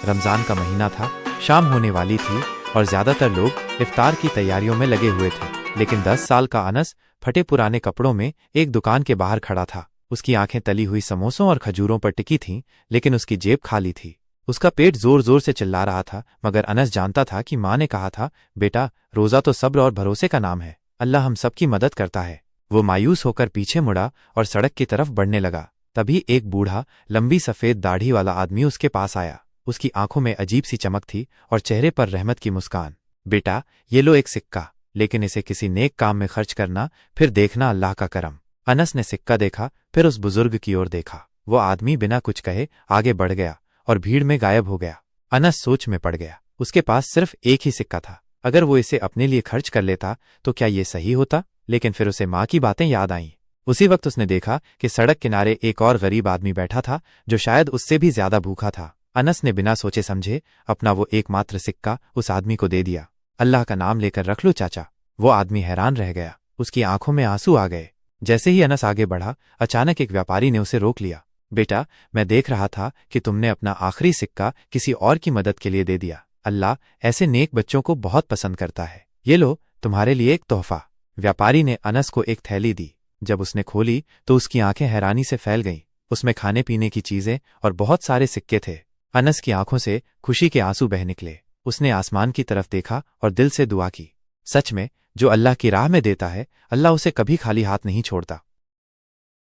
रमज़ान का महीना था, शाम होने वाली थी और ज़्यादातर लोग इफ्तार की तैयारियों में लगे हुए थे। लेकिन 10 साल का अनस फटे पुराने कपड़ों में एक दुकान के बाहर खड़ा था। उसकी आंखें तली हुई समोसों और खजूरों पर टिकी थीं, लेकिन उसकी जेब खाली थी। उसका पेट जोर जोर से चिल्ला रहा था, मगर अनस जानता था कि माँ ने कहा था, बेटा, रोज़ा तो सब्र और भरोसे का नाम है। अल्लाह हम सबकी मदद करता है। वो मायूस होकर पीछे मुड़ा और सड़क की तरफ बढ़ने लगा। तभी एक बूढ़ा, लंबी सफ़ेद दाढ़ी वाला आदमी उसके पास आया। उसकी आंखों में अजीब सी चमक थी और चेहरे पर रहमत की मुस्कान। बेटा, ये लो एक सिक्का, लेकिन इसे किसी नेक काम में खर्च करना, फिर देखना अल्लाह का करम। अनस ने सिक्का देखा, फिर उस बुजुर्ग की ओर देखा। वो आदमी बिना कुछ कहे आगे बढ़ गया और भीड़ में गायब हो गया। अनस सोच में पड़ गया। उसके पास सिर्फ एक ही सिक्का था। अगर वो इसे अपने लिए खर्च कर लेता तो क्या ये सही होता? लेकिन फिर उसे माँ की बातें याद आईं। उसी वक्त उसने देखा कि सड़क किनारे एक और गरीब आदमी बैठा था, जो शायद उससे भी ज्यादा भूखा था। अनस ने बिना सोचे समझे अपना वो एकमात्र सिक्का उस आदमी को दे दिया। अल्लाह का नाम लेकर रख लो चाचा। वो आदमी हैरान रह गया। उसकी आंखों में आंसू आ गए। जैसे ही अनस आगे बढ़ा, अचानक एक व्यापारी ने उसे रोक लिया। बेटा, मैं देख रहा था कि तुमने अपना आखिरी सिक्का किसी और की मदद के लिए दे दिया। अल्लाह ऐसे नेक बच्चों को बहुत पसंद करता है। ये लो, तुम्हारे लिए एक तोहफा। व्यापारी ने अनस को एक थैली दी। जब उसने खोली तो उसकी आंखें हैरानी से फैल गईं। उसमें खाने पीने की चीजें और बहुत सारे सिक्के थे। अनस की आंखों से खुशी के आंसू बह निकले। उसने आसमान की तरफ देखा और दिल से दुआ की। सच में, जो अल्लाह की राह में देता है, अल्लाह उसे कभी खाली हाथ नहीं छोड़ता।